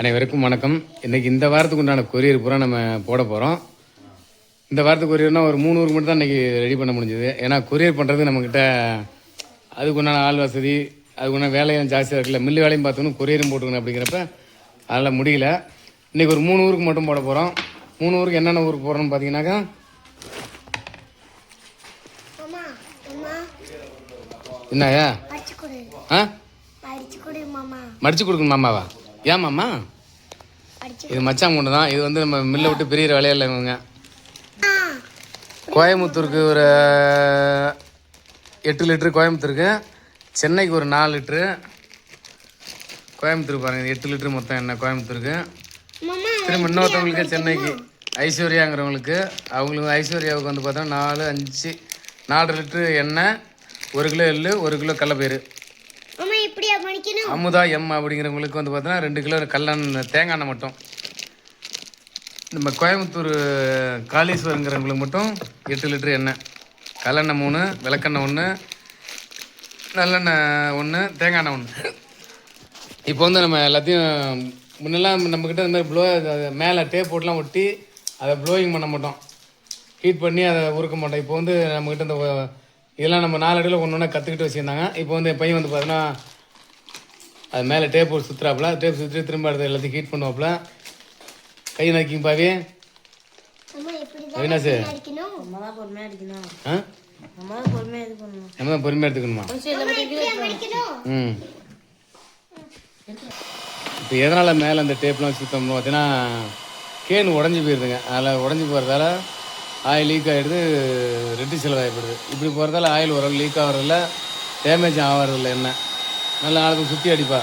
அனைவருக்கும் வணக்கம். இன்றைக்கி இந்த வாரத்துக்கு உண்டான கொரியர் பூரா நம்ம போட போகிறோம். இந்த வாரத்துக்கு கொரியர்னால் ஒரு 3 ஊருக்கு மட்டும் தான் இன்றைக்கி ரெடி பண்ண முடிஞ்சுது. ஏன்னா கொரியர் பண்ணுறது நம்மக்கிட்ட அதுக்கு உண்டான ஆள் வசதி, அதுக்கு உண்டான வேலையும் ஜாஸ்தியாக இருக்குல்ல. மில்லு வேலையும் பார்த்துக்கணும், கொரியரும் போட்டுக்கணும். அப்படிங்கிறப்ப அதெல்லாம் முடியல. இன்றைக்கி ஒரு 3 ஊருக்கு மட்டும் போட போகிறோம். 3 ஊருக்கு என்னென்ன ஊருக்கு போகிறோன்னு பார்த்தீங்கன்னாக்கா, என்னயா மடிச்சு கொடுக்கணும் மாமாவா? ஏன் மாமா? இது மச்சான் கொண்டு தான். இது வந்து நம்ம மில்லை விட்டு பிரிகிற வேலையில் இவங்க. கோயம்புத்தூருக்கு ஒரு 8 லிட்ரு, கோயம்புத்தூருக்கு. சென்னைக்கு ஒரு 4 லிட்ரு. கோயம்புத்தூருக்கு பாருங்கள் 8 லிட்ரு மொத்தம் எண்ணெய் கோயம்புத்தூருக்கு. திரும்ப இன்னொருத்தவங்களுக்கு சென்னைக்கு ஐஸ்வர்யாங்கிறவங்களுக்கு, அவங்களுக்கு ஐஸ்வர்யாவுக்கு வந்து பார்த்தா 4 லிட்ரு எண்ணெய், 1 கிலோ எள்ளு, 1 கிலோ கடலப்பயிறு. அமுதா எம் அப்படிங்கிறவங்களுக்கு வந்து பார்த்தீங்கன்னா 2 கிலோ கல்லெண்ணெய், தேங்காய் எண்ணெய் மட்டும். நம்ம கோயம்புத்தூர் காளீஸ்வரங்கிறவங்களுக்கு மட்டும் 8 லிட்டரு எண்ணெய், கல்லெண்ணெய் 3, விளக்கெண்ணெய் 1, நல்லெண்ணெய் 1, தேங்காய் எண்ணெய் 1. இப்போ வந்து நம்ம எல்லாத்தையும் முன்னெல்லாம் நம்மக்கிட்ட இந்த மாதிரி மேலே டேப் போட்டுலாம் ஒட்டி அதை ப்ளோயிங் பண்ண மாட்டோம், ஹீட் பண்ணி அதை உருக்க மாட்டோம். இப்போ வந்து நம்மக்கிட்ட இந்த இதெல்லாம் நம்ம 4 அடியில் ஒன்று ஒன்றா கற்றுக்கிட்டு வச்சுருந்தாங்க. இப்போ வந்து என் பையன் வந்து பார்த்தீங்கன்னா அது மேலே டேப் போட்டு சுற்றுறாப்புல, டேப் சுற்றி திரும்ப அடுத்த எல்லாத்தையும் ஹீட் பண்ணுவாப்புல. கை நக்கிங்க பாவி அவினாசு. நம்ம தான் பொறுமையாக எடுத்துக்கணுமா? இப்போ எதனால் மேலே அந்த டேப்லாம் சுத்தம் பார்த்தீங்கன்னா கேனு உடஞ்சி போயிருதுங்க. அதில் உடஞ்சி போகிறதால ஆயில் லீக் ஆகிடுது, ரெட்டு செலவாகிப்படுது. இப்படி போகிறதால ஆயில் ஓரளவு லீக் ஆகிறதில்ல, டேமேஜ் ஆகிறதில்ல. எண்ணெய் நல்ல நாளுக்கு சுற்றி அடிப்பா.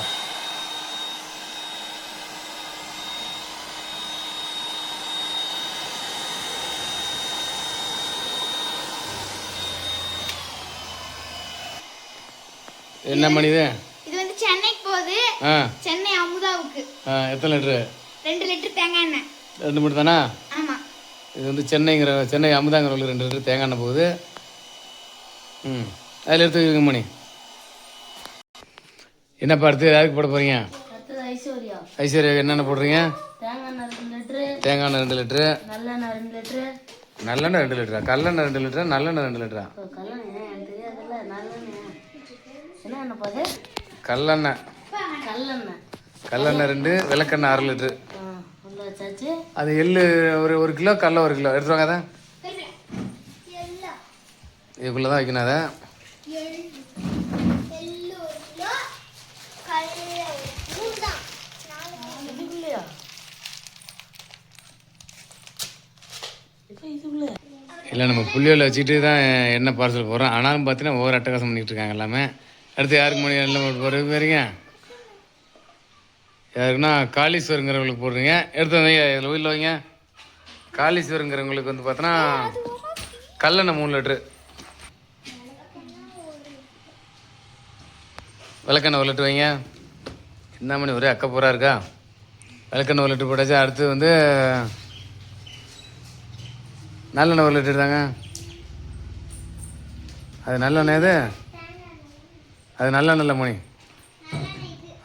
என்ன மணிது? இது வந்து சென்னைக்கு போகுது. சென்னை அமுதாவுக்கு. எத்தனை லிட்டரு? 2 லிட்டர் தேங்காய் எண்ணெய். 2 மட்டும் தானா? ஆமா. இது வந்து சென்னை அமுதாங்கிறவங்களுக்கு 2 லிட்டர் தேங்காய் எண்ணெய் போகுது. அதில் எடுத்து வைக்க மணி. என்னப்பா அடுத்து யாருக்கு போட போகிறீங்க? ஐஸ்வர்யா என்னென்ன போடுறீங்க? தேங்காய் எண்ணெய் 2 லிட்டரு, நல்லெண்ணெய் 2 லிட்டரா, கல்லெண்ணெய் 2 லிட்டரா, நல்லெண்ணெய் 2 லிட்டரா? கல்லெண்ணெய் 2, விளக்கெண்ணெய் 1/2 லிட்டரு. அது எள்ளு ஒரு கிலோ, கடலை 1 கிலோ எடுத்துருவாங்க. அதை இதுக்குள்ளே தான் வைக்கணும். அதை இல்லை நம்ம புள்ளியோல வச்சுட்டு தான் எண்ணெய் பார்சல் போடுறோம். ஆனாலும் பார்த்தீங்கன்னா ஒவ்வொரு அட்டகாசம் பண்ணிகிட்டு இருக்காங்க எல்லாமே. அடுத்து யாருக்கு மணி எண்ணெய் போடுறது போகிறீங்க? யாருக்குன்னா காளீஸ்வரங்கிறவங்களுக்கு போடுறீங்க. எடுத்து வைங்க, இதில் உள்ள வைங்க. காளீஸ்வரங்கிறவங்களுக்கு வந்து பார்த்தோன்னா கல்லெண்ணெய் 3 லிட்ரு, விளக்கெண்ணெய் 1 லிட்ரு வைங்க. என்ன மணி ஒரே அக்கப்பூரா இருக்கா? விளக்கெண்ணெய் 1 லிட்ரு போட்டாச்சு. அடுத்து வந்து நல்லெண்ணெய் 1 லிட்டர் தாங்க. அது நல்லெண்ணெய். அது நல்லெண்ணெய் மணி.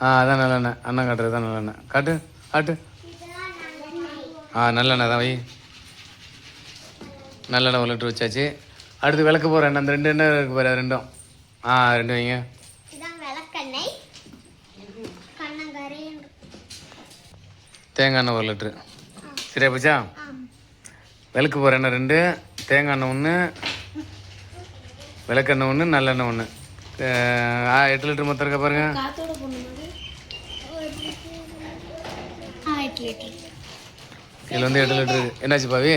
அதான் நல்லெண்ணெய். அண்ணன் காட்டுறது தான் நல்லெண்ணெய். காட்டு. நல்லெண்ணெய் தான் வை. நல்லெண்ணெய் 1 லிட்டர் வச்சாச்சு. அடுத்து விளக்க போகிறேன். அந்த 2 எண்ணெய் இருக்கு பாரு, 2ம் 2 வைங்க. தேங்காய் எண்ணெய் 1 லிட்ரு. சரியா போச்சா? விளக்கு போகிற எண்ணெய் 2, தேங்காய் எண்ணெய் 1, விளக்கெண்ணெய் 1, நல்லெண்ணெய் 1. 8 லிட்டர் மொத்தம் இருக்கா பாருங்க. இதில் வந்து 8 லிட்டரு. என்னாச்சு பாவி?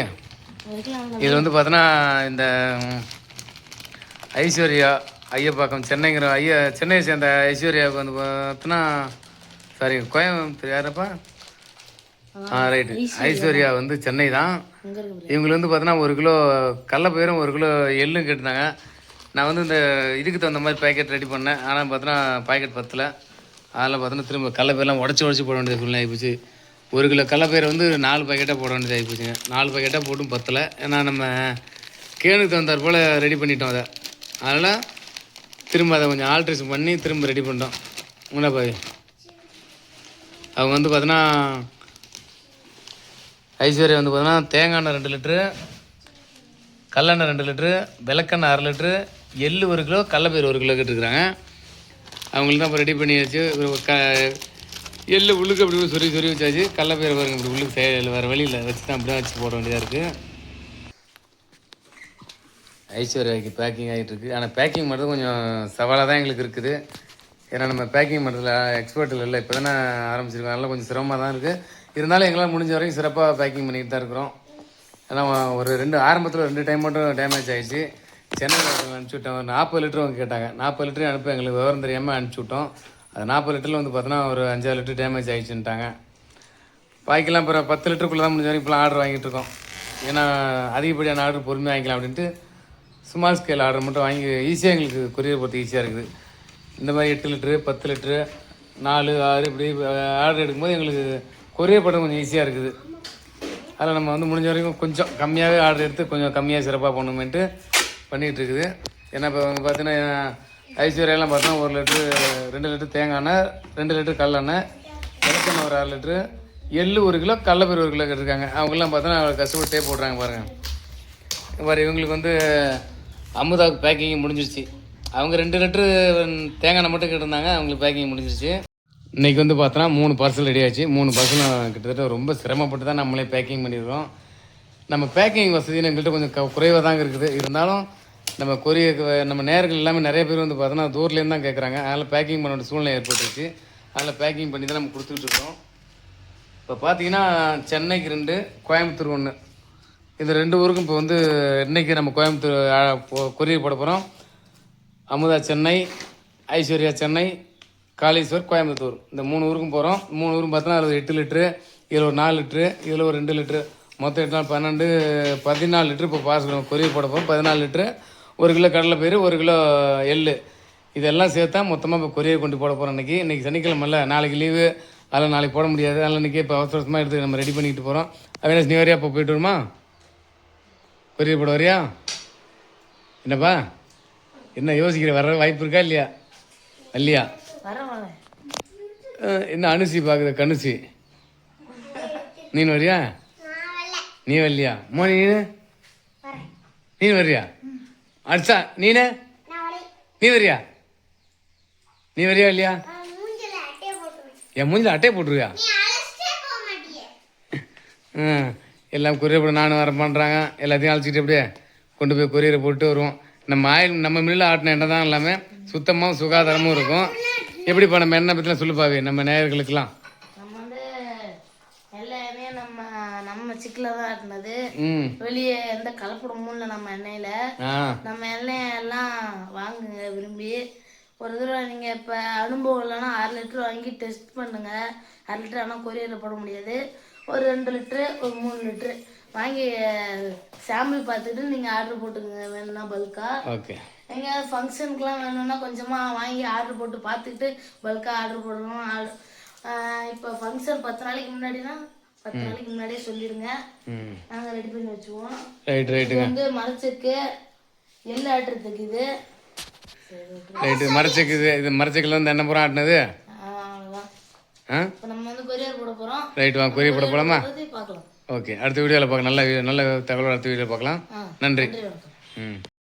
இதில் வந்து பார்த்தோன்னா இந்த ஐஸ்வர்யா ஐயப்பாக்கம் சென்னையை சேர்ந்த ஐஸ்வர்யாவுக்கு வந்து பார்த்தோன்னா கோயம்புத்தூர் யாரப்பா? ரைட்டு. ஐஸ்வர்யா வந்து சென்னை தான். இவங்களுக்கு வந்து பார்த்தோன்னா 1 கிலோ கடலப்பயிரும் 1 கிலோ எள்ளும் கேட்டிருந்தாங்க. நான் வந்து இந்த இதுக்கு தகுந்த மாதிரி பேக்கெட் ரெடி பண்ணேன். ஆனால் பார்த்தோன்னா பாக்கெட் பத்தலை. அதெல்லாம் பார்த்தோன்னா திரும்ப கடலப்பயிரெலாம் உடச்சி போட வேண்டியது சூழ்நிலை ஆகிப்போச்சு. 1 கிலோ கடலப்பயிரை வந்து 4 பாக்கெட்டாக போட வேண்டியது ஆகிப்போச்சுங்க. 4 பாக்கெட்டாக போட்டும் பத்தலை. ஏன்னா நம்ம கேனுக்கு தகுந்தாற் போல் ரெடி பண்ணிட்டோம் அதை. அதனால் திரும்ப அதை கொஞ்சம் ஆல்ட்ரேஷன் பண்ணி திரும்ப ரெடி பண்ணிட்டோம். உங்களை பாய் அவங்க வந்து பார்த்தீங்கன்னா ஐஸ்வர்யா வந்து பார்த்தீங்கன்னா தேங்காய் எண்ணெய் 2 லிட்ரு, கல்லெண்ணெய் 2 லிட்ரு, விளக்கெண்ணெய் 1/2 லிட்ரு, எள்ளு 1 கிலோ, கடலப்பயிறு 1 கிலோ கேட்டுருக்குறாங்க. அவங்களுக்கு தான் இப்போ ரெடி பண்ணி வச்சு எள்ளு உள்ளுக்கு அப்படி சொறி வச்சாச்சு. கடலப்பயிறு பாருங்க இப்படி உள்ளுக்கு வேறு வழியில் வச்சு தான் அப்படி தான் வச்சு போட வேண்டியதாக இருக்குது. ஐஸ்வர்யாவுக்கு பேக்கிங் ஆகிட்டு இருக்குது. ஆனால் பேக்கிங் பண்ணுறது கொஞ்சம் சவாலாக தான் எங்களுக்கு இருக்குது. ஏன்னா நம்ம பேக்கிங் பண்ணுறதுல எக்ஸ்பர்ட் இல்லை, இப்போ தானே ஆரம்பிச்சிருக்கோம். அதனால் கொஞ்சம் சிரமமாக தான் இருக்குது. இருந்தாலும் எங்களால் முடிஞ்ச வரைக்கும் சிறப்பாக பேக்கிங் பண்ணிட்டு தான் இருக்கிறோம். ஏன்னா ஒரு ஆரம்பத்தில் 2 டைம் மட்டும் டேமேஜ் ஆகிடுச்சு. சென்னையில் அனுப்பிச்சி விட்டோம். ஒரு 40 லிட்டர் அவங்க கேட்டாங்க. 40 லிட்டரு அனுப்ப எங்களுக்கு விவரம் தெரியாமல் அனுப்பிச்சி விட்டோம். அது 40 லிட்டரில் வந்து பார்த்தோன்னா ஒரு 5-6 லிட்டர் டேமேஜ் ஆகிடுச்சுன்ட்டாங்க. பாய்க்கலாம் அப்புறம் 10 லிட்டருக்குள்ளே தான் முடிஞ்ச வரைக்கும் இப்போலாம் ஆர்டர் வாங்கிட்டு இருக்கோம். ஏன்னா அதிகப்படியான ஆர்டர் பொறுமையாக வாங்கிக்கலாம் அப்படின்ட்டு ஸ்மால் ஸ்கேல் ஆர்டர் மட்டும் வாங்கி ஈஸியாக எங்களுக்கு கொரியர் போகிறது ஈஸியாக இருக்குது. இந்த மாதிரி 8 லிட்ரு 10 லிட்ரு 4, 6 இப்படி ஆர்டர் எடுக்கும்போது எங்களுக்கு கொரியர் பண்ணுறது கொஞ்சம் ஈஸியாக இருக்குது. அதில் நம்ம வந்து முடிஞ்ச வரைக்கும் கொஞ்சம் கம்மியாகவே ஆர்டர் எடுத்து கொஞ்சம் கம்மியாக சிறப்பாக பண்ணணுமேன்ட்டு பண்ணிகிட்டு இருக்குது. ஏன்னா இப்போ வந்து பார்த்தீங்கன்னா ஐஸ்வர்யாலாம் பார்த்தோன்னா 1 லிட்ரு 2 லிட்டர் தேங்காய் எண்ணெய், 2 லிட்டர் கடலெண்ணெய், விளக்கெண்ணெய் ஒரு 1/2 லிட்ரு, எள்ளு 1 கிலோ, கடலப்பயிறு 1 கிலோ கேட்டிருக்காங்க. அவங்கெல்லாம் பார்த்தோன்னா கஷ்டப்பட்டு போடுறாங்க பாருங்கள். வேறு இவங்களுக்கு வந்து அமுதாவுக்கு பேக்கிங் முடிஞ்சிருச்சு. அவங்க 2 லிட்ரு தேங்காய் எண்ணெய் மட்டும் கேட்டிருந்தாங்க. அவங்களுக்கு பேக்கிங் முடிஞ்சிருச்சு. இன்றைக்கி வந்து பார்த்தோன்னா 3 பார்சல் ரெடி ஆச்சு. 3 பார்சலும் கிட்டத்தட்ட ரொம்ப சிரமப்பட்டு தான் நம்மளே பேக்கிங் பண்ணிடுறோம். நம்ம பேக்கிங் வசதின்னு எங்கள்கிட்ட கொஞ்சம் குறைவாக தாங்க இருக்குது. இருந்தாலும் நம்ம நம்ம நேர்கள் எல்லாமே நிறைய பேர் வந்து பார்த்தோன்னா தூரத்துலேருந்து தான் கேட்குறாங்க. அதனால் பேக்கிங் பண்ண வேண்டிய சூழ்நிலை ஏற்பட்டுருச்சு. அதில் பேக்கிங் பண்ணி தான் நம்ம கொடுத்துட்ருக்கோம். இப்போ பார்த்தீங்கன்னா சென்னைக்கு 2, கோயம்புத்தூர் 1, இந்த 2 ஊருக்கும் இப்போ வந்து இன்றைக்கி நம்ம கோயம்புத்தூர் கொரியர் போட போகிறோம். அமுதா சென்னை, ஐஸ்வர்யா சென்னை, காளீஸ்வர் கோயம்புத்தூர், இந்த 3 ஊருக்கும் போகிறோம். 3 ஊரும் பார்த்தோன்னா அதில் 8 லிட்ரு, இதில் ஒரு 4 லிட்ரு, இதில் ஒரு 2 லிட்ரு, மொத்தம் 8 நாள் 12, 14 லிட்ரு இப்போ பார்சல் கொரியர் போட போகிறோம். 14 லிட்ரு, 1 கிலோ கடலைப்பயிறு, 1 கிலோ எள்ளு, இதெல்லாம் சேர்த்தா மொத்தமாக இப்போ கொரியர் கொண்டு போட போகிறோம். இன்றைக்கி சனிக்கிழமை இல்லை, நாளைக்கு லீவு, அதெல்லாம் நாளைக்கு போட முடியாது. அதனால் இன்றைக்கி இப்போ அவசரமாக எடுத்து நம்ம ரெடி பண்ணிக்கிட்டு போகிறோம். அவேனஸ் நீ வரையா இப்போ போய்ட்டு வருமா? கொரியர் போட வரியா? என்னப்பா என்ன யோசிக்கிற, வர வாய்ப்பு இருக்கா இல்லையா? இல்லையா? என்ன அனுசி பார்க்குற கணுசி, நீ வரியா? நீ வரலையா? நீ வரியா? அடிச்சா நீனு நீ வரியா? நீ வரியா இல்லையா? என் மூஞ்சில் அட்டையை போட்டுருவியா? எல்லாம் கொரியர் போட நானும் வர பண்ணுறாங்க. எல்லாத்தையும் அழைச்சிட்டு அப்படியே கொண்டு போய் கொரியரை போட்டு வருவோம். நம்ம மில்லில் ஆட்டின எண்ணெய் தான் எல்லாமே சுத்தமாகவும் சுகாதாரமும் இருக்கும். எப்படிப்பா நம்ம எண்ணெய் பற்றிலாம் சொல்லுப்பாவே நம்ம நேயர்களுக்கெல்லாம்? நம்ம வந்து எல்லா எண்ணெயும் நம்ம சிக்கில தான் ஆட்டினது. வெளியே எந்த கலப்படமும் இல்லை நம்ம எண்ணெயில். நம்ம எண்ணெயெல்லாம் வாங்குங்க விரும்பி. ஒரு தடவை நீங்கள் இப்போ அனுபவம் இல்லைன்னா 6 லிட்டர் வாங்கி டெஸ்ட் பண்ணுங்கள். 6 லிட்டர் ஆனால் கொரியரில் போட முடியாது. ஒரு 2 லிட்ரு, ஒரு 3 லிட்ரு வாங்கி சாம்பிள் பார்த்துட்டு நீங்கள் ஆர்டர் போட்டுக்கோங்க. வேணும்னா பல்கா எங்கேயாவது ஃபங்க்ஷனுக்குலாம் வேணும்னா கொஞ்சமாக வாங்கி ஆர்டர் போட்டு பார்த்துக்கிட்டு பல்காக ஆர்டர் போடணும். இப்போ ஃபங்க்ஷன் 10 நாளைக்கு முன்னாடினா 10 நாளைக்கு முன்னாடியே சொல்லிடுங்க, நாங்கள் ரெடி பண்ணி வச்சுக்குவோம். இது வந்து மரச்செக்கு எள்ளு ஆட்டுறதுக்கு இது மரச்செக்கு. இது மரச்செக்கில் வந்து எண்ணெய் பூரா ஆட்டினது. அவ்வளோதான். இப்போ நம்ம வந்து கொரியர் போட போகிறோம். ரைட், வாங்க கொரியர் போட போகலாமா? பார்க்கலாம். ஓகே, அடுத்த வீடியோவில் பார்க்கலாம். நல்ல தகவல் அடுத்த வீடியோவில் பார்க்கலாம். நன்றி. வணக்கம்.